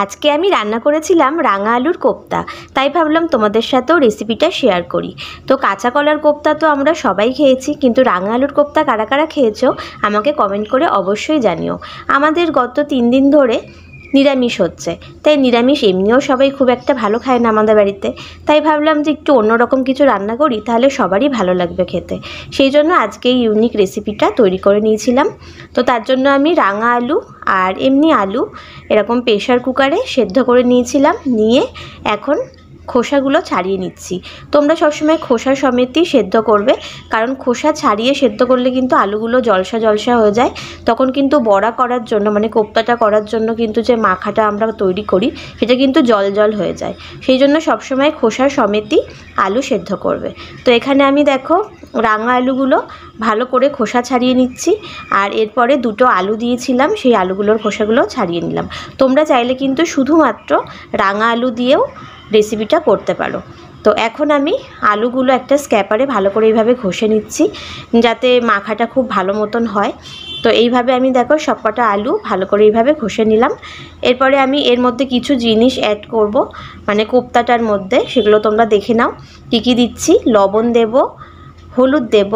আজকে আমি রান্না করেছিলাম রাঙা আলুর কোপ্তা, তাই ভাবলাম তোমাদের সাথেও রেসিপিটা শেয়ার করি। তো কাঁচা কলার কোপ্তা তো আমরা সবাই খেয়েছি, কিন্তু রাঙা আলুর কোপ্তা কারা কারা খেয়েছো আমাকে কমেন্ট করে অবশ্যই জানিও। আমাদের গত 3 দিন ধরে নিরামিষ হচ্ছে, তাই নিরামিষ এমনিও সবাই খুব একটা ভালো খায় না আমাদের বাড়িতে, তাই ভাবলাম যে একটু অন্যরকম কিছু রান্না করি, তাহলে সবারই ভালো লাগবে খেতে। সেই জন্য আজকে এই ইউনিক রেসিপিটা তৈরি করে নিয়েছিলাম। তো তার জন্য আমি রাঙা আলু আর এমনি আলু এরকম প্রেশার কুকারে সেদ্ধ করে নিয়েছিলাম, নিয়ে এখন খোসাগুলো ছাড়িয়ে নিচ্ছি। তোমরা সবসময় খোসা সমেতই সেদ্ধ করবে, কারণ খোসা ছাড়িয়ে সেদ্ধ করলে কিন্তু আলুগুলো জলসা জলসা হয়ে যায়, তখন কিন্তু বড়া করার জন্য মানে কোপ্তাটা করার জন্য কিন্তু যে মাখাটা আমরা তৈরি করি সেটা কিন্তু জল জল হয়ে যায়। সেই জন্য সবসময় খোসা সমেতই আলু সেদ্ধ করবে। তো এখানে আমি দেখো রাঙা আলুগুলো ভালো করে খোসা ছাড়িয়ে নিচ্ছি, আর এরপরে 2টো আলু দিয়েছিলাম, সেই আলুগুলোর খোসাগুলো ছাড়িয়ে নিলাম। তোমরা চাইলে কিন্তু শুধুমাত্র রাঙা আলু দিয়েও রেসিপিটা করতে পারো। তো এখন আমি আলুগুলো একটা স্ক্যাপারে ভালো করে এইভাবে ঘষে নিচ্ছি, যাতে মাখাটা খুব ভালো মতন হয়। তো এইভাবে আমি দেখো সবকটা আলু ভালো করে এইভাবে ঘষে নিলাম। এরপরে আমি এর মধ্যে কিছু জিনিস অ্যাড করব, মানে কোপ্তাটার মধ্যে, সেগুলো তোমরা দেখে নাও কী কী দিচ্ছি। লবণ দেব, হলুদ দেব,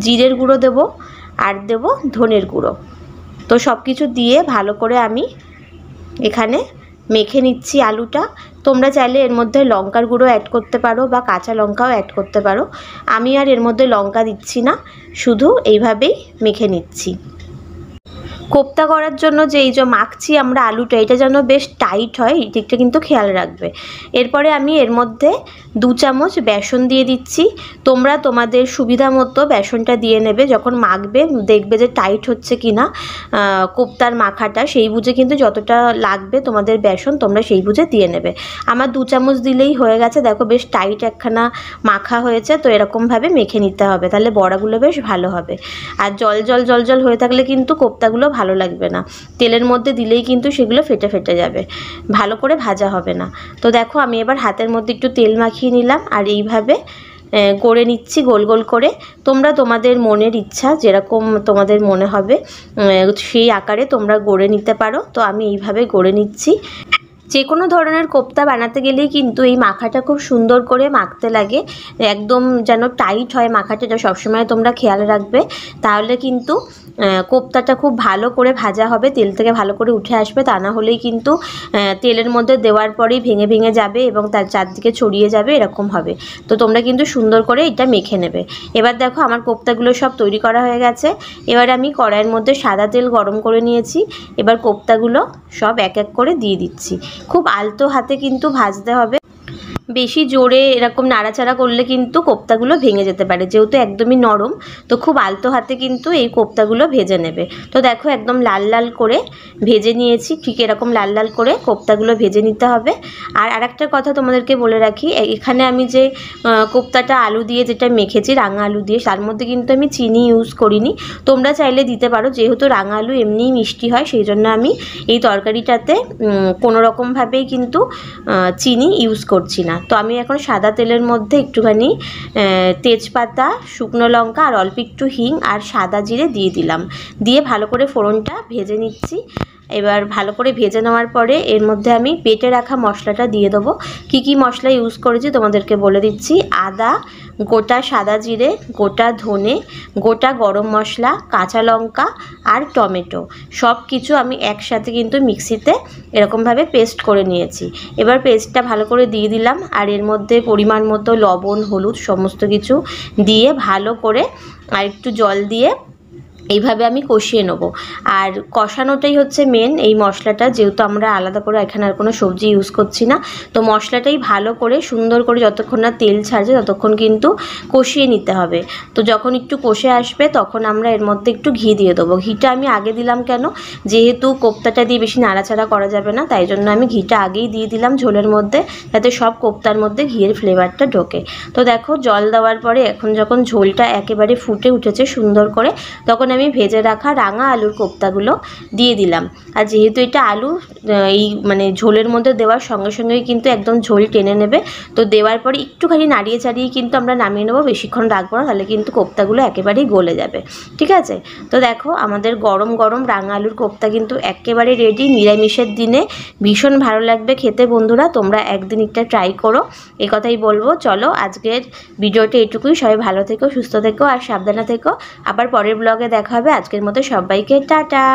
জিরের গুঁড়ো দেব, আর দেব ধনের গুঁড়ো। তো সব কিছু দিয়ে ভালো করে আমি এখানে মেখে নিচ্ছি আলুটা। তোমরা চাইলে এর মধ্যে লঙ্কার গুঁড়ো অ্যাড করতে পারো বা কাঁচা লঙ্কাও অ্যাড করতে পারো। আমি আর এর মধ্যে লঙ্কা দিচ্ছি না, শুধু এইভাবেই মেখে নিচ্ছি। কোপ্তা করার জন্য যে এই যে মাখছি আমরা আলুটা, এটা যেন বেশ টাইট হয়, এই দিকটা কিন্তু খেয়াল রাখবে। এরপরে আমি এর মধ্যে 2 চামচ বেসন দিয়ে দিচ্ছি। তোমরা তোমাদের সুবিধা মতো বেসনটা দিয়ে নেবে, যখন মাখবে দেখবে যে টাইট হচ্ছে কি না কোপ্তার মাখাটা, সেই বুঝে কিন্তু যতটা লাগবে তোমাদের বেসন তোমরা সেই বুঝে দিয়ে নেবে। আমার 2 চামচ দিলেই হয়ে গেছে। দেখো বেশ টাইট একখানা মাখা হয়েছে। তো এরকমভাবে মেখে নিতে হবে, তাহলে বড়াগুলো বেশ ভালো হবে। আর জল জল জল জল হয়ে থাকলে কিন্তু কোপ্তাগুলো ভালো লাগবে না, তেলের মধ্যে দিলেই কিন্তু সেগুলো ফেটে ফেটে যাবে, ভালো করে ভাজা হবে না। তো দেখো আমি এবার হাতের মধ্যে একটু তেল মাখিয়ে নিলাম, আর এইভাবে গড়ে নিচ্ছি গোল গোল করে। তোমরা তোমাদের মনের ইচ্ছা যেরকম তোমাদের মনে হবে সেই আকারে তোমরা গড়ে নিতে পারো। তো আমি এইভাবে গড়ে নিচ্ছি। যে কোনো ধরনের কোপ্তা বানাতে গেলেই কিন্তু এই মাখাটা খুব সুন্দর করে মাখতে লাগে, একদম যেন টাইট হয় মাখাটা, এটা সবসময় তোমরা খেয়াল রাখবে। তাহলে কিন্তু কোপ্তাটা খুব ভালো করে ভাজা হবে, তেল থেকে ভালো করে উঠে আসবে। তা না হলেই কিন্তু তেলের মধ্যে দেওয়ার পরেই ভেঙে ভেঙে যাবে এবং তার চারদিকে ছড়িয়ে যাবে, এরকম হবে। তো তোমরা কিন্তু সুন্দর করে এটা মেখে নেবে। এবার দেখো আমার কোপ্তাগুলো সব তৈরি করা হয়ে গেছে। এবার আমি কড়াইয়ের মধ্যে সাদা তেল গরম করে নিয়েছি। এবার কোপ্তাগুলো সব এক এক করে দিয়ে দিচ্ছি। খুব আলতো হাতে কিন্তু ভাজতে হবে, বেশি জোরে এরকম নাড়াচাড়া করলে কিন্তু কোপ্তাগুলো ভেঙে যেতে পারে, যেহেতু একদমই নরম। তো খুব আলতো হাতে কিন্তু এই কোপ্তাগুলো ভেজে নেবে। তো দেখো একদম লাল লাল করে ভেজে নিয়েছি, ঠিক এরকম লাল লাল করে কোপ্তাগুলো ভেজে নিতে হবে। আর আরেকটা কথা তোমাদেরকে বলে রাখি, এখানে আমি যে কোপ্তাটা আলু দিয়ে যেটা মেখেছি রাঙা আলু দিয়ে, তার মধ্যে কিন্তু আমি চিনি ইউজ করিনি। তোমরা চাইলে দিতে পারো, যেহেতু রাঙা আলু এমনিই মিষ্টি হয়, সেই জন্য আমি এই তরকারিটাতে কোনো রকমভাবেই কিন্তু চিনি ইউজ করছি না। তো আমি এখন সাদা তেলের মধ্যে একটুখানি তেজপাতা, শুকনো লঙ্কা আর অল্প একটু হিং আর সাদা জিরে দিয়ে দিলাম, দিয়ে ভালো করে ফোড়নটা ভেজে নিচ্ছি। এবার ভালো করে ভেজে নেওয়ার পরে এর মধ্যে আমি বেটে রাখা মশলাটা দিয়ে দেবো। কী কী মশলা ইউজ করেছি তোমাদেরকে বলে দিচ্ছি। আদা, গোটা সাদা জিরে, গোটা ধনে, গোটা গরম মশলা, কাঁচা লঙ্কা আর টমেটো, সব কিছু আমি একসাথে কিন্তু মিক্সিতে এরকমভাবে পেস্ট করে নিয়েছি। এবার পেস্টটা ভালো করে দিয়ে দিলাম, আর এর মধ্যে পরিমাণ মতো লবণ, হলুদ সমস্ত কিছু দিয়ে ভালো করে আর একটু জল দিয়ে এইভাবে আমি কষিয়ে নেবো। আর কষানোটাই হচ্ছে মেন এই মশলাটা, যেহেতু আমরা আলাদা করে এখানে আর কোনো সবজি ইউজ করছি না। তো মশলাটাই ভালো করে সুন্দর করে যতক্ষণ না তেল ছাড়ছে ততক্ষণ কিন্তু কষিয়ে নিতে হবে। তো যখন একটু কষে আসবে তখন আমরা এর মধ্যে একটু ঘি দিয়ে দেবো। ঘিটা আমি আগে দিলাম কেন, যেহেতু কোপ্তাটা দিয়ে বেশি নাড়াচাড়া করা যাবে না, তাই জন্য আমি ঘিটা আগেই দিয়ে দিলাম ঝোলের মধ্যে, যাতে সব কোপ্তার মধ্যে ঘিয়ের ফ্লেভারটা ঢোকে। তো দেখো জল দেওয়ার পরে এখন যখন ঝোলটা একেবারে ফুটে উঠেছে সুন্দর করে, তখন আমি আমি ভেজে রাখা রাঙা আলুর কোপ্তাগুলো দিয়ে দিলাম। আর যেহেতু এটা আলু এই মানে ঝোলের মধ্যে দেওয়ার সঙ্গে সঙ্গেই কিন্তু একদম ঝোল টেনে নেবে, তো দেওয়ার পরে একটুখানি নাড়িয়ে চাড়িয়ে কিন্তু আমরা নামিয়ে নেবো, বেশিক্ষণ রাখবো না, তাহলে কিন্তু কোপ্তাগুলো একেবারেই গলে যাবে। ঠিক আছে, তো দেখো আমাদের গরম গরম রাঙা আলুর কোপ্তা কিন্তু একেবারে রেডি। নিরামিষের দিনে ভীষণ ভালো লাগবে খেতে বন্ধুরা, তোমরা একদিন একটা ট্রাই করো, এই কথাই বলবো। চলো আজকের ভিডিওটা এটুকুই, সবাই ভালো থেকো, সুস্থ থেকো আর সাবধানে থেকো। আবার পরের ব্লগে দেখা হবে। আজকের মতো সবাইকে টাটা।